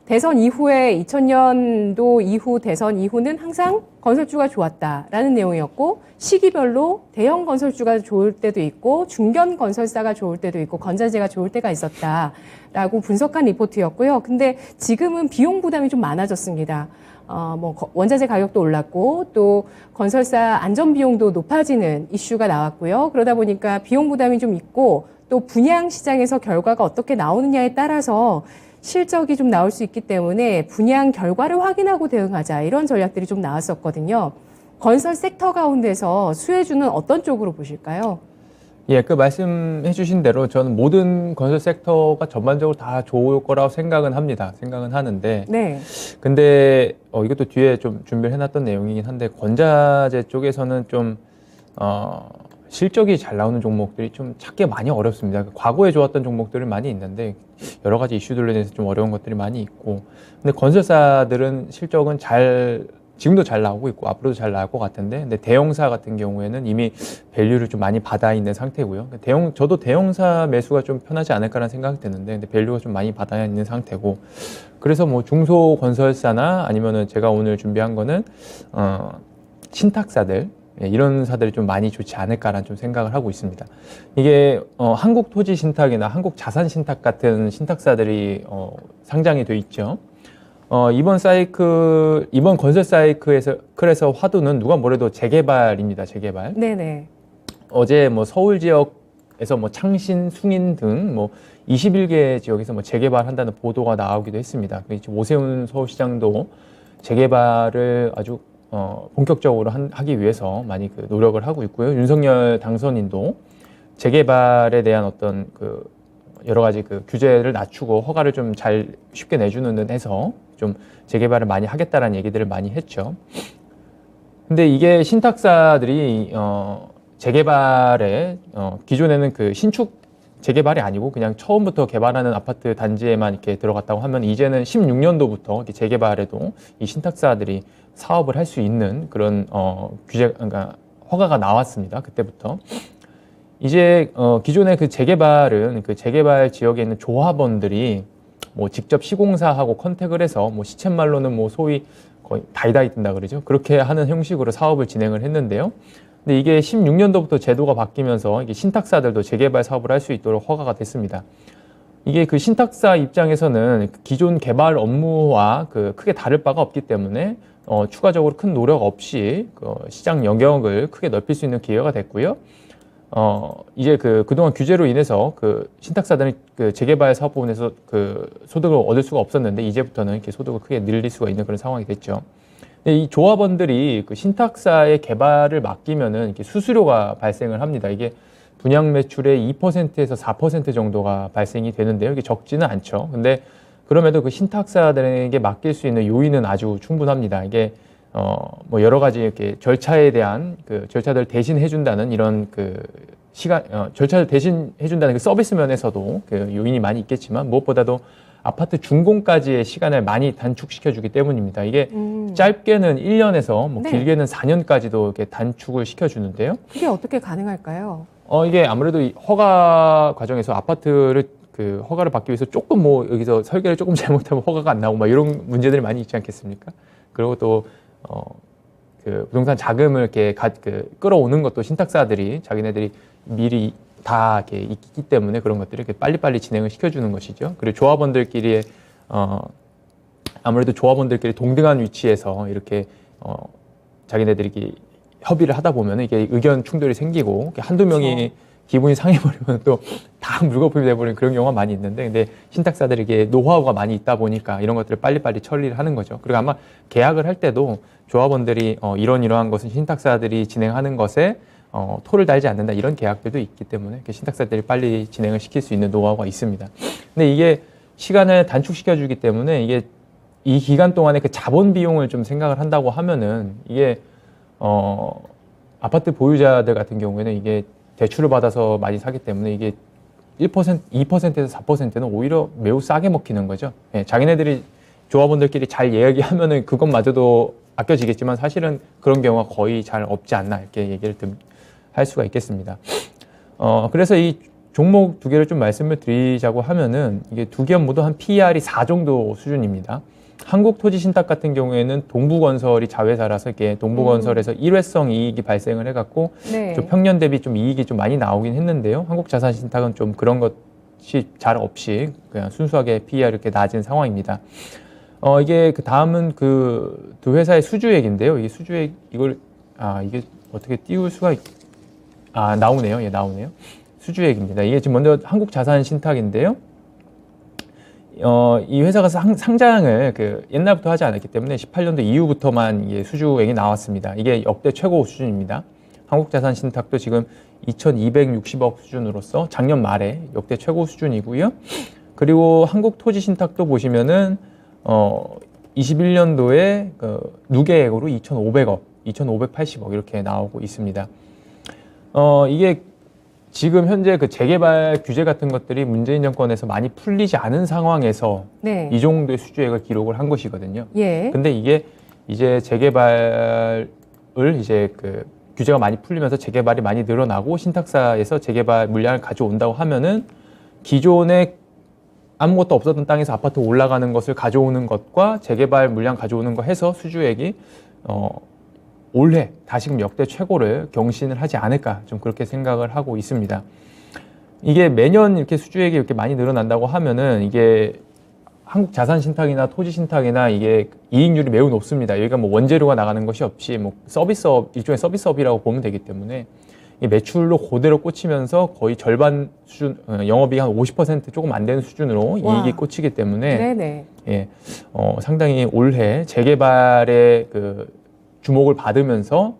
대선 이후에 2000년도 이후 대선 이후는 항상 건설주가 좋았다라는 내용이었고 시기별로 대형 건설주가 좋을 때도 있고 중견 건설사가 좋을 때도 있고 건자재가 좋을 때가 있었다라고 분석한 리포트였고요. 근데 지금은 비용 부담이 좀 많아졌습니다. 원자재 가격도 올랐고 또 건설사 안전 비용도 높아지는 이슈가 나왔고요. 그러다 보니까 비용 부담이 좀 있고 또 분양 시장에서 결과가 어떻게 나오느냐에 따라서 실적이 좀 나올 수 있기 때문에 분양 결과를 확인하고 대응하자 이런 전략들이 좀 나왔었거든요. 건설 섹터 가운데서 수혜주는 어떤 쪽으로 보실까요? 예, 그 말씀해 주신 대로 저는 모든 건설 섹터가 전반적으로 다 좋을 거라고 생각은 합니다. 생각은 하는데. 네. 근데 이것도 뒤에 좀 준비를 해놨던 내용이긴 한데 건자재 쪽에서는 좀 실적이 잘 나오는 종목들이 좀 찾기 많이 어렵습니다. 과거에 좋았던 종목들은 많이 있는데 여러 가지 이슈들로 인해서 좀 어려운 것들이 많이 있고 근데 건설사들은 실적은 지금도 잘 나오고 있고 앞으로도 잘 나올 것 같은데 근데 대형사 같은 경우에는 이미 밸류를 좀 많이 받아 있는 상태고요. 저도 대형사 매수가 좀 편하지 않을까라는 생각이 드는데 근데 밸류가 좀 많이 받아 있는 상태고 그래서 뭐 중소 건설사나 아니면은 제가 오늘 준비한 거는 신탁사들 이런 사들이 좀 많이 좋지 않을까라는 좀 생각을 하고 있습니다. 이게 한국토지신탁이나 한국자산신탁 같은 신탁사들이 상장이 돼 있죠. 이번 건설 사이클에서 화두는 누가 뭐래도 재개발입니다. 재개발. 네네. 어제 뭐 서울 지역에서 뭐 창신, 숭인 등 뭐 21개 지역에서 뭐 재개발한다는 보도가 나오기도 했습니다. 오세훈 서울시장도 재개발을 아주 본격적으로 하기 위해서 많이 그 노력을 하고 있고요. 윤석열 당선인도 재개발에 대한 어떤 그 여러 가지 그 규제를 낮추고 허가를 좀 잘 쉽게 내주는 듯 해서 좀 재개발을 많이 하겠다라는 얘기들을 많이 했죠. 근데 이게 신탁사들이 재개발에 기존에는 그 신축 재개발이 아니고 그냥 처음부터 개발하는 아파트 단지에만 이렇게 들어갔다고 하면 이제는 16년도부터 이렇게 재개발에도 이 신탁사들이 사업을 할 수 있는 그런 그러니까 허가가 나왔습니다. 그때부터. 이제 기존의 그 재개발은 그 재개발 지역에 있는 조합원들이 뭐 직접 시공사하고 컨택을 해서 뭐 시쳇말로는 뭐 소위 거의 다이다이 뜬다 그러죠. 그렇게 하는 형식으로 사업을 진행을 했는데요. 근데 이게 16년도부터 제도가 바뀌면서 이게 신탁사들도 재개발 사업을 할 수 있도록 허가가 됐습니다. 이게 그 신탁사 입장에서는 기존 개발 업무와 그 크게 다를 바가 없기 때문에 추가적으로 큰 노력 없이 그 시장 영역을 크게 넓힐 수 있는 기회가 됐고요. 이제 그동안 규제로 인해서 그 신탁사들은 그 재개발 사업 부분에서 그 소득을 얻을 수가 없었는데 이제부터는 이렇게 소득을 크게 늘릴 수가 있는 그런 상황이 됐죠. 근데 이 조합원들이 그 신탁사의 개발을 맡기면은 이렇게 수수료가 발생을 합니다. 이게 분양 매출의 2%에서 4% 정도가 발생이 되는데요. 이게 적지는 않죠. 근데 그럼에도 그 신탁사들에게 맡길 수 있는 요인은 아주 충분합니다. 이게 뭐 여러 가지 이렇게 절차에 대한 그 절차들을 대신 해준다는 이런 그 절차를 대신 해준다는 그 서비스 면에서도 그 요인이 많이 있겠지만 무엇보다도 아파트 준공까지의 시간을 많이 단축시켜주기 때문입니다. 이게 짧게는 1년에서 뭐 네. 길게는 4년까지도 이렇게 단축을 시켜주는데요. 그게 어떻게 가능할까요? 이게 아무래도 이 허가 과정에서 아파트를 그 허가를 받기 위해서 조금 뭐 여기서 설계를 조금 잘못하면 허가가 안 나오고 막 이런 문제들이 많이 있지 않겠습니까? 그리고 또 그 부동산 자금을 이렇게 끌어오는 것도 신탁사들이 자기네들이 미리 다 이렇게 있기 때문에 그런 것들을 이렇게 빨리빨리 진행을 시켜주는 것이죠. 그리고 조합원들끼리의 아무래도 조합원들끼리 동등한 위치에서 이렇게 자기네들이 이렇게 협의를 하다 보면 이게 의견 충돌이 생기고 한두 명이 그렇죠. 기분이 상해버리면 또 다 물거품이 돼버리는 그런 경우가 많이 있는데 근데 신탁사들이 이게 노하우가 많이 있다 보니까 이런 것들을 빨리빨리 처리를 하는 거죠. 그리고 아마 계약을 할 때도 조합원들이 이러한 것은 신탁사들이 진행하는 것에 토를 달지 않는다 이런 계약들도 있기 때문에 신탁사들이 빨리 진행을 시킬 수 있는 노하우가 있습니다. 근데 이게 시간을 단축시켜 주기 때문에 이게 이 기간 동안에 그 자본 비용을 좀 생각을 한다고 하면은 이게 아파트 보유자들 같은 경우에는 이게 대출을 받아서 많이 사기 때문에 이게 1%, 2%에서 4%는 오히려 매우 싸게 먹히는 거죠. 예, 자기네들이 조합원들끼리 잘 이야기하면은 그것마저도 아껴지겠지만 사실은 그런 경우가 거의 잘 없지 않나 이렇게 얘기를 할 수가 있겠습니다. 그래서 이 종목 두 개를 좀 말씀을 드리자고 하면은 이게 두 기업 모두 한 PER이 4 정도 수준입니다. 한국토지신탁 같은 경우에는 동부건설이 자회사라서 이게 동부건설에서 일회성 이익이 발생을 해갖고 네. 좀 평년 대비 좀 이익이 좀 많이 나오긴 했는데요. 한국자산신탁은 좀 그런 것이 잘 없이 그냥 순수하게 PER 이렇게 낮은 상황입니다. 이게 그 다음은 그 두 회사의 수주액인데요. 이게 수주액 이게 어떻게 띄울 수가 나오네요. 예, 나오네요. 수주액입니다. 이게 지금 먼저 한국자산신탁인데요. 이 회사가 상장을 옛날부터 하지 않았기 때문에 18년도 이후부터만 이게 수주액이 나왔습니다. 이게 역대 최고 수준입니다. 한국자산신탁도 지금 2,260억 수준으로서 작년 말에 역대 최고 수준이고요. 그리고 한국토지신탁도 보시면은 21년도에 누계액으로 2,500억, 2,580억 이렇게 나오고 있습니다. 이게 지금 현재 그 재개발 규제 같은 것들이 문재인 정권에서 많이 풀리지 않은 상황에서 네. 이 정도의 수주액을 기록을 한 것이거든요. 예. 근데 이게 이제 재개발을 이제 그 규제가 많이 풀리면서 재개발이 많이 늘어나고 신탁사에서 재개발 물량을 가져온다고 하면은 기존에 아무것도 없었던 땅에서 아파트 올라가는 것을 가져오는 것과 재개발 물량 가져오는 거 해서 수주액이 올해 다시금 역대 최고를 경신을 하지 않을까 좀 그렇게 생각을 하고 있습니다. 이게 매년 이렇게 수주액이 이렇게 많이 늘어난다고 하면은 이게 한국 자산신탁이나 토지신탁이나 이게 이익률이 매우 높습니다. 여기가 뭐 원재료가 나가는 것이 없이 뭐 서비스업, 일종의 서비스업이라고 보면 되기 때문에 이 매출로 그대로 꽂히면서 거의 절반 수준, 영업이익 한 50% 조금 안 되는 수준으로 와. 이익이 꽂히기 때문에 네네. 예, 상당히 올해 재개발의 그 주목을 받으면서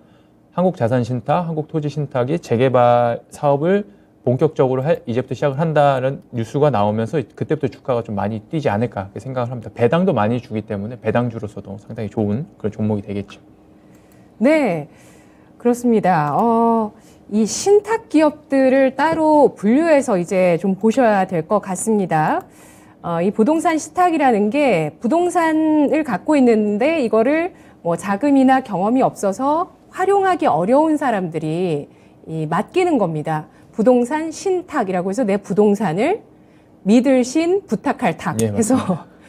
한국자산신탁, 한국토지신탁이 재개발 사업을 본격적으로 이제부터 시작을 한다는 뉴스가 나오면서 그때부터 주가가 좀 많이 뛰지 않을까 그렇게 생각을 합니다. 배당도 많이 주기 때문에 배당주로서도 상당히 좋은 그런 종목이 되겠죠. 네, 그렇습니다. 이 신탁 기업들을 따로 분류해서 이제 좀 보셔야 될 것 같습니다. 이 부동산 신탁이라는 게 부동산을 갖고 있는데 이거를 뭐 자금이나 경험이 없어서 활용하기 어려운 사람들이 맡기는 겁니다. 부동산 신탁이라고 해서 내 부동산을 믿을 신 부탁할 탁 예, 해서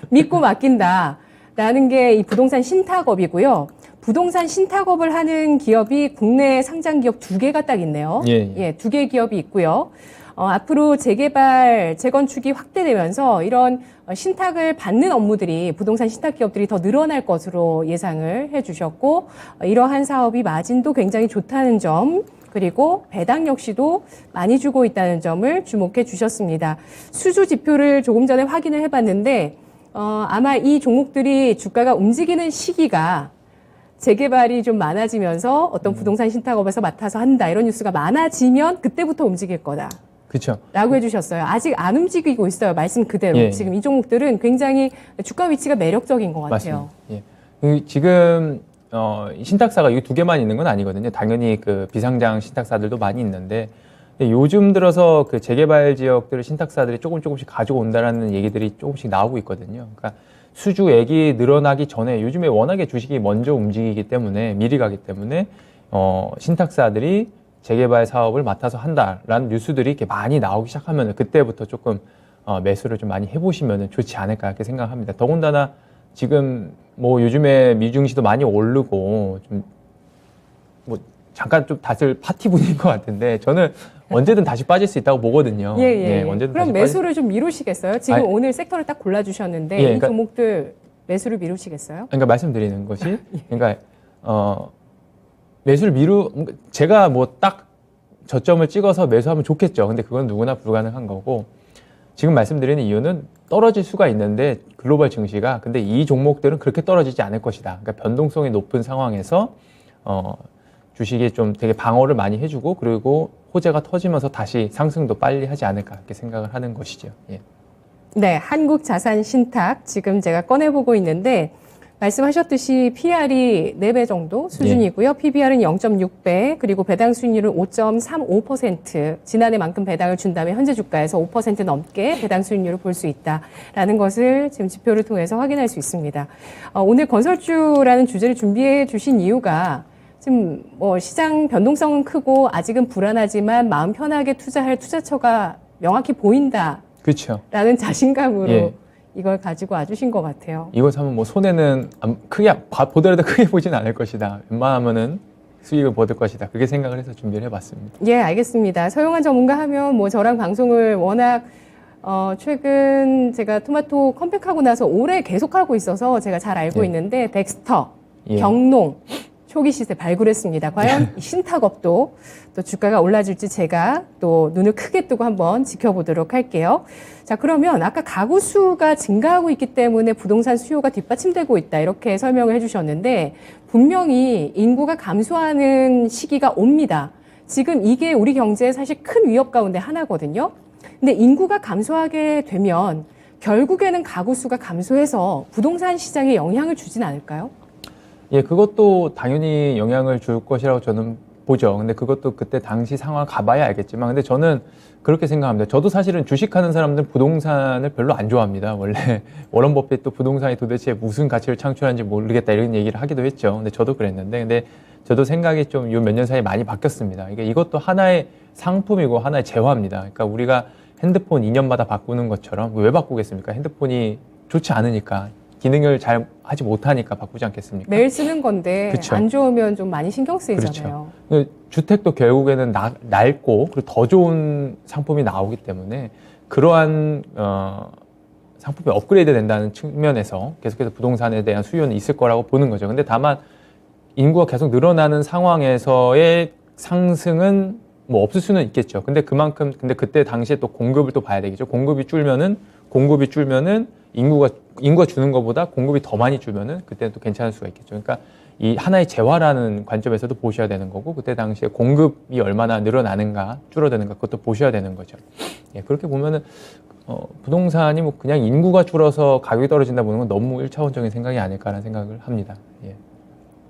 믿고 맡긴다라는 게 이 부동산 신탁업이고요. 부동산 신탁업을 하는 기업이 국내 상장 기업 2개가 딱 있네요. 예. 2개 기업이 있고요. 앞으로 재개발, 재건축이 확대되면서 이런 신탁을 받는 업무들이 부동산 신탁 기업들이 더 늘어날 것으로 예상을 해주셨고 이러한 사업이 마진도 굉장히 좋다는 점 그리고 배당 역시도 많이 주고 있다는 점을 주목해 주셨습니다. 수주 지표를 조금 전에 확인을 해봤는데 아마 이 종목들이 주가가 움직이는 시기가 재개발이 좀 많아지면서 어떤 부동산 신탁업에서 맡아서 한다 이런 뉴스가 많아지면 그때부터 움직일 거다. 그렇죠. 라고 해주셨어요. 아직 안 움직이고 있어요. 말씀 그대로. 예. 지금 이 종목들은 굉장히 주가 위치가 매력적인 것 같아요. 맞습니다. 예. 지금 신탁사가 이 2개만 있는 건 아니거든요. 당연히 그 비상장 신탁사들도 많이 있는데 요즘 들어서 그 재개발 지역들을 신탁사들이 조금씩 가져온다라는 얘기들이 조금씩 나오고 있거든요. 그러니까 수주액이 늘어나기 전에 요즘에 워낙에 주식이 먼저 움직이기 때문에 미리 가기 때문에 신탁사들이 재개발 사업을 맡아서 한다라는 뉴스들이 이렇게 많이 나오기 시작하면 그때부터 조금 매수를 좀 많이 해보시면 좋지 않을까 이렇게 생각합니다. 더군다나 지금 뭐 요즘에 미증시도 많이 오르고 좀 뭐 잠깐 좀 다들 파티 분위기인 것 같은데 저는 언제든 다시 빠질 수 있다고 보거든요. 예. 언제든 그럼 다시 매수를 좀 미루시겠어요? 지금 아니, 오늘 섹터를 딱 골라주셨는데 예, 이 그러니까- 종목들 매수를 미루시겠어요? 그러니까 말씀드리는 것이 그러니까 매수를 제가 뭐 딱 저점을 찍어서 매수하면 좋겠죠. 근데 그건 누구나 불가능한 거고 지금 말씀드리는 이유는 떨어질 수가 있는데 글로벌 증시가 근데 이 종목들은 그렇게 떨어지지 않을 것이다. 그러니까 변동성이 높은 상황에서 주식이 좀 되게 방어를 많이 해주고 그리고 호재가 터지면서 다시 상승도 빨리 하지 않을까 이렇게 생각을 하는 것이죠. 예. 네, 한국자산신탁 지금 제가 꺼내보고 있는데 말씀하셨듯이 PR이 4배 정도 수준이고요. PBR은 0.6배, 그리고 배당 수익률은 5.35%. 지난해만큼 배당을 준다면 현재 주가에서 5% 넘게 배당 수익률을 볼 수 있다라는 것을 지금 지표를 통해서 확인할 수 있습니다. 오늘 건설주라는 주제를 준비해 주신 이유가 지금 뭐 시장 변동성은 크고 아직은 불안하지만 마음 편하게 투자할 투자처가 명확히 보인다. 그렇죠. 라는 자신감으로 예. 이걸 가지고 와주신 것 같아요. 이걸 사면 뭐 손해는 크게 보더라도 크게 보진 않을 것이다. 웬만하면은 수익을 얻을 것이다. 그렇게 생각을 해서 준비를 해봤습니다. 예, 알겠습니다. 서용한 전문가 하면 뭐 저랑 방송을 워낙 최근 제가 토마토 컴팩하고 나서 오래 계속하고 있어서 제가 잘 알고 예. 있는데 덱스터, 예. 경농 초기 시세 발굴했습니다. 과연 이 신탁업도 또 주가가 올라질지 제가 또 눈을 크게 뜨고 한번 지켜보도록 할게요. 자, 그러면 아까 가구 수가 증가하고 있기 때문에 부동산 수요가 뒷받침되고 있다 이렇게 설명을 해주셨는데 분명히 인구가 감소하는 시기가 옵니다. 지금 이게 우리 경제에 사실 큰 위협 가운데 하나거든요. 근데 인구가 감소하게 되면 결국에는 가구 수가 감소해서 부동산 시장에 영향을 주진 않을까요? 예, 그것도 당연히 영향을 줄 것이라고 저는 보죠. 근데 그것도 그때 당시 상황을 가봐야 알겠지만, 근데 저는 그렇게 생각합니다. 저도 사실은 주식하는 사람들은 부동산을 별로 안 좋아합니다. 원래 워런 버핏도 부동산이 도대체 무슨 가치를 창출하는지 모르겠다 이런 얘기를 하기도 했죠. 근데 저도 그랬는데, 근데 저도 생각이 좀 요 몇 년 사이에 많이 바뀌었습니다. 이것도 하나의 상품이고 하나의 재화입니다. 그러니까 우리가 핸드폰 2년마다 바꾸는 것처럼 왜 바꾸겠습니까? 핸드폰이 좋지 않으니까. 기능을 잘 하지 못하니까 바꾸지 않겠습니까? 매일 쓰는 건데 그쵸. 안 좋으면 좀 많이 신경 쓰이잖아요. 그렇죠. 주택도 결국에는 낡고 그리고 더 좋은 상품이 나오기 때문에 그러한 상품이 업그레이드 된다는 측면에서 계속해서 부동산에 대한 수요는 있을 거라고 보는 거죠. 근데 다만 인구가 계속 늘어나는 상황에서의 상승은 뭐 없을 수는 있겠죠. 근데 그때 당시에 또 공급을 또 봐야 되겠죠. 공급이 줄면은 인구가 주는 것보다 공급이 더 많이 줄면은 그때는 또 괜찮을 수가 있겠죠. 그러니까 이 하나의 재화라는 관점에서도 보셔야 되는 거고 그때 당시에 공급이 얼마나 늘어나는가 줄어드는가 그것도 보셔야 되는 거죠. 예, 그렇게 보면은 부동산이 뭐 그냥 인구가 줄어서 가격이 떨어진다 보는 건 너무 1차원적인 생각이 아닐까라는 생각을 합니다. 예.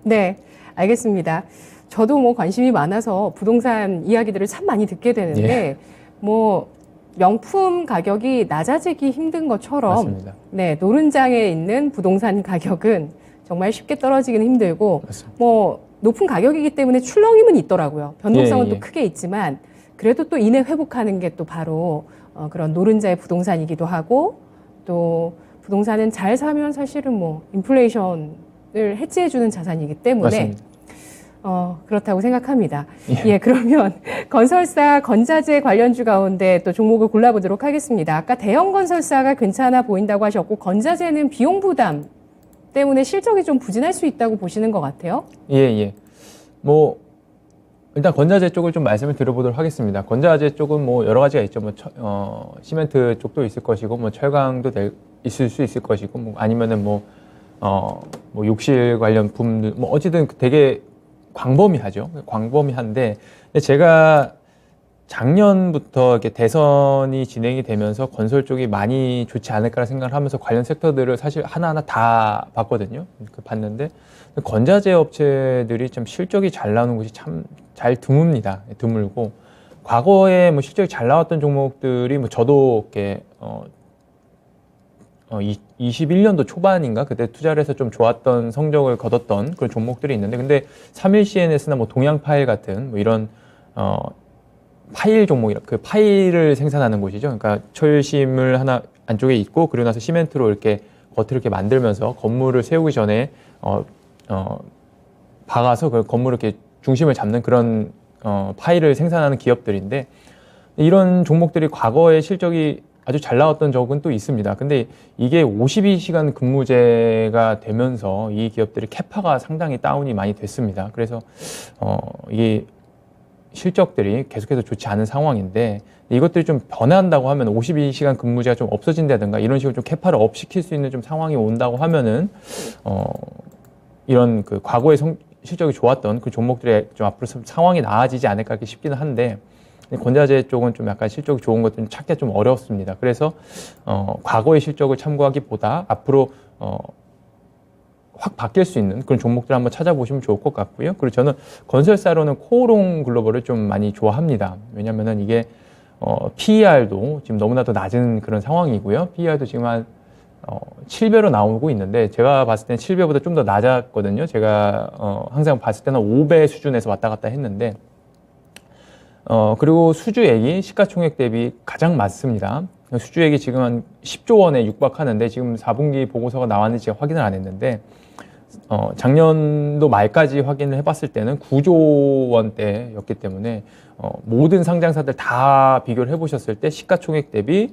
네, 알겠습니다. 저도 뭐 관심이 많아서 부동산 이야기들을 참 많이 듣게 되는데 예. 뭐 명품 가격이 낮아지기 힘든 것처럼 맞습니다. 네, 노른장에 있는 부동산 가격은 정말 쉽게 떨어지기는 힘들고 맞습니다. 뭐 높은 가격이기 때문에 출렁임은 있더라고요. 변동성은 예, 예. 또 크게 있지만 그래도 또 이내 회복하는 게 또 바로 그런 노른자의 부동산이기도 하고 또 부동산은 잘 사면 사실은 뭐 인플레이션을 해지해주는 자산이기 때문에 맞습니다. 그렇다고 생각합니다. 예, 그러면 건설사, 건자재 관련주 가운데 또 종목을 골라보도록 하겠습니다. 아까 대형 건설사가 괜찮아 보인다고 하셨고, 건자재는 비용 부담 때문에 실적이 좀 부진할 수 있다고 보시는 것 같아요? 예, 예. 뭐, 일단 건자재 쪽을 좀 말씀을 드려보도록 하겠습니다. 건자재 쪽은 뭐 여러 가지가 있죠. 뭐, 시멘트 쪽도 있을 것이고, 뭐, 철강도 있을 수 있을 것이고, 뭐, 아니면은 뭐 욕실 관련 품들, 뭐, 어쨌든 되게 광범위하죠. 광범위한데, 근데 제가 작년부터 이렇게 대선이 진행이 되면서 건설 쪽이 많이 좋지 않을까라 생각을 하면서 관련 섹터들을 사실 하나하나 다 봤거든요. 봤는데, 건자재 업체들이 좀 실적이 잘 나오는 곳이 참 잘 드뭅니다. 드물고, 과거에 뭐 실적이 잘 나왔던 종목들이 뭐 저도 이렇게, 21년도 초반인가 그때 투자를 해서 좀 좋았던 성적을 거뒀던 그런 종목들이 있는데 근데 3일 CNS나 뭐 동양파일 같은 뭐 이런 파일 종목이라 그 파일을 생산하는 곳이죠. 그러니까 철심을 하나 안쪽에 있고 그리고 나서 시멘트로 이렇게 겉을 이렇게 만들면서 건물을 세우기 전에 박아서 그 건물을 이렇게 중심을 잡는 그런 파일을 생산하는 기업들인데 이런 종목들이 과거에 실적이 아주 잘 나왔던 적은 또 있습니다. 근데 이게 52시간 근무제가 되면서 이 기업들이 캐파가 상당히 다운이 많이 됐습니다. 그래서 이게 실적들이 계속해서 좋지 않은 상황인데 이것들이 좀 변한다고 하면 52시간 근무제가 좀 없어진다든가 이런 식으로 좀 캐파를 업 시킬 수 있는 좀 상황이 온다고 하면은 이런 그 과거의 실적이 좋았던 그 종목들의 좀 앞으로 상황이 나아지지 않을까 싶기는 한데 건자재 쪽은 좀 약간 실적이 좋은 것들은 찾기가 좀 어렵습니다. 그래서 과거의 실적을 참고하기보다 앞으로 확 바뀔 수 있는 그런 종목들 한번 찾아보시면 좋을 것 같고요. 그리고 저는 건설사로는 코오롱 글로벌을 좀 많이 좋아합니다. 왜냐면은 이게 PER도 지금 너무나도 낮은 그런 상황이고요. PER도 지금 한 7배로 나오고 있는데 제가 봤을 때는 7배보다 좀 더 낮았거든요. 제가 항상 봤을 때는 5배 수준에서 왔다 갔다 했는데 그리고 수주액이 시가총액 대비 가장 많습니다. 수주액이 지금 한 10조 원에 육박하는데 지금 4분기 보고서가 나왔는지 제가 확인을 안 했는데 작년도 말까지 확인을 해봤을 때는 9조 원대였기 때문에 모든 상장사들 다 비교를 해보셨을 때 시가총액 대비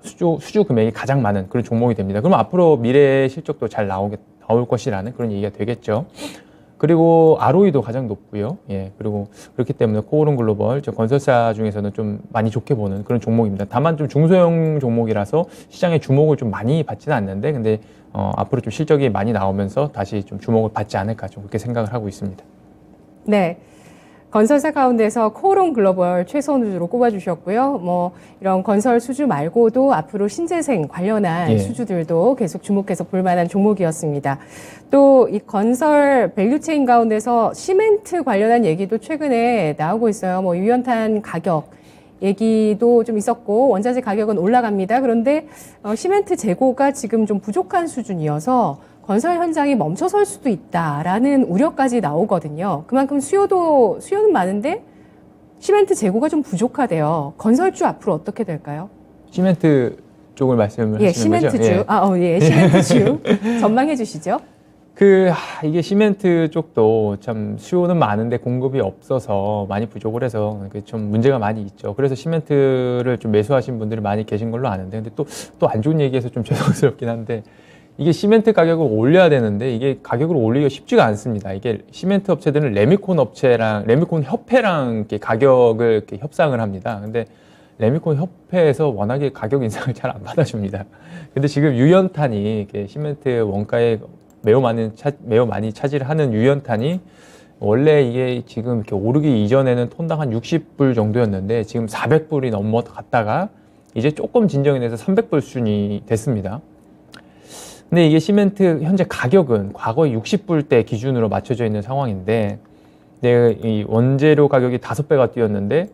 수주 금액이 가장 많은 그런 종목이 됩니다. 그럼 앞으로 미래 실적도 잘 나올 것이라는 그런 얘기가 되겠죠. 그리고 ROE도 가장 높고요. 예, 그리고 그렇기 때문에 코오롱 글로벌 건설사 중에서는 좀 많이 좋게 보는 그런 종목입니다. 다만 좀 중소형 종목이라서 시장의 주목을 좀 많이 받지는 않는데, 근데 앞으로 좀 실적이 많이 나오면서 다시 좀 주목을 받지 않을까 좀 그렇게 생각을 하고 있습니다. 네. 건설사 가운데서 코오롱 글로벌 최선주로 꼽아주셨고요. 뭐 이런 건설 수주 말고도 앞으로 신재생 관련한 예. 수주들도 계속 주목해서 볼 만한 종목이었습니다. 또 이 건설 밸류체인 가운데서 시멘트 관련한 얘기도 최근에 나오고 있어요. 뭐 유연탄 가격 얘기도 좀 있었고 원자재 가격은 올라갑니다. 그런데 시멘트 재고가 지금 좀 부족한 수준이어서 건설 현장이 멈춰설 수도 있다라는 우려까지 나오거든요. 그만큼 수요는 많은데 시멘트 재고가 좀 부족하대요. 건설주 앞으로 어떻게 될까요? 시멘트 쪽을 말씀을 하시는 거죠? 시멘트주. 예, 시멘트주. 전망해 주시죠. 이게 시멘트 쪽도 참 수요는 많은데 공급이 없어서 많이 부족을 해서 좀 문제가 많이 있죠. 그래서 시멘트를 좀 매수하신 분들이 많이 계신 걸로 아는데, 근데 또 안 좋은 얘기해서 좀 죄송스럽긴 한데, 이게 시멘트 가격을 올려야 되는데 이게 가격을 올리기가 쉽지가 않습니다. 이게 시멘트 업체들은 레미콘 협회랑 이렇게 가격을 이렇게 협상을 합니다. 근데 레미콘 협회에서 워낙에 가격 인상을 잘 안 받아줍니다. 근데 지금 유연탄이 이렇게 시멘트 원가에 매우 많이 차지를 하는 유연탄이 원래 이게 지금 이렇게 오르기 이전에는 톤당 한 60불 정도였는데 지금 400불이 넘어갔다가 이제 조금 진정이 돼서 300불 수준이 됐습니다. 근데 이게 시멘트 현재 가격은 과거에 60불대 기준으로 맞춰져 있는 상황인데, 이 원재료 가격이 5배가 뛰었는데,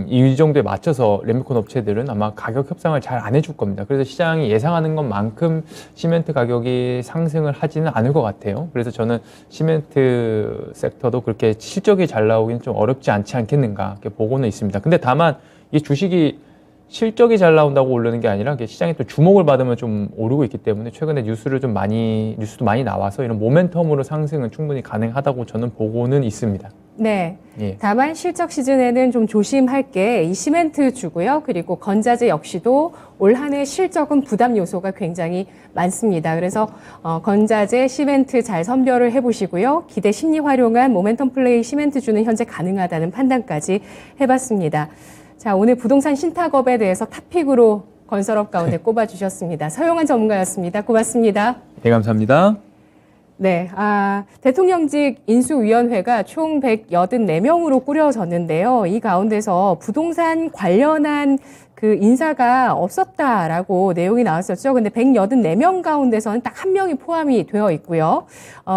이 정도에 맞춰서 레미콘 업체들은 아마 가격 협상을 잘 안 해줄 겁니다. 그래서 시장이 예상하는 것만큼 시멘트 가격이 상승을 하지는 않을 것 같아요. 그래서 저는 시멘트 섹터도 그렇게 실적이 잘 나오긴 좀 어렵지 않지 않겠는가 이렇게 보고는 있습니다. 근데 다만 이 주식이 실적이 잘 나온다고 오르는 게 아니라 시장에 또 주목을 받으면 좀 오르고 있기 때문에 최근에 뉴스도 많이 나와서 이런 모멘텀으로 상승은 충분히 가능하다고 저는 보고는 있습니다. 네. 예. 다만 실적 시즌에는 좀 조심할 게 이 시멘트 주고요. 그리고 건자재 역시도 올 한 해 실적은 부담 요소가 굉장히 많습니다. 그래서 건자재, 시멘트 잘 선별을 해보시고요. 기대 심리 활용한 모멘텀 플레이 시멘트 주는 현재 가능하다는 판단까지 해봤습니다. 자, 오늘 부동산 신탁업에 대해서 탑픽으로 건설업 가운데 꼽아주셨습니다. 서용한 전문가였습니다. 고맙습니다. 네, 감사합니다. 네, 대통령직 인수위원회가 총 184명으로 꾸려졌는데요. 이 가운데서 부동산 관련한 그 인사가 없었다라고 내용이 나왔었죠. 근데 184명 가운데서는 딱 한 명이 포함이 되어 있고요.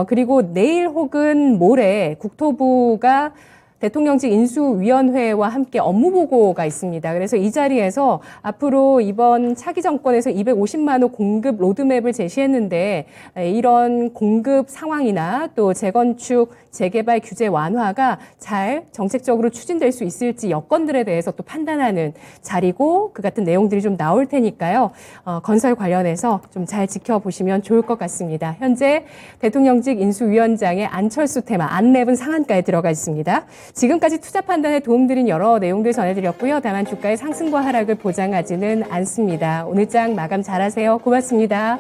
그리고 내일 혹은 모레 국토부가 대통령직 인수위원회와 함께 업무보고가 있습니다. 그래서 이 자리에서 앞으로 이번 차기 정권에서 250만 호 공급 로드맵을 제시했는데 이런 공급 상황이나 또 재건축, 재개발 규제 완화가 잘 정책적으로 추진될 수 있을지 여건들에 대해서 또 판단하는 자리고 그 같은 내용들이 좀 나올 테니까요. 건설 관련해서 좀 잘 지켜보시면 좋을 것 같습니다. 현재 대통령직 인수위원장의 안철수 테마, 안랩은 상한가에 들어가 있습니다. 지금까지 투자 판단에 도움드린 여러 내용들 전해드렸고요. 다만 주가의 상승과 하락을 보장하지는 않습니다. 오늘 장 마감 잘하세요. 고맙습니다.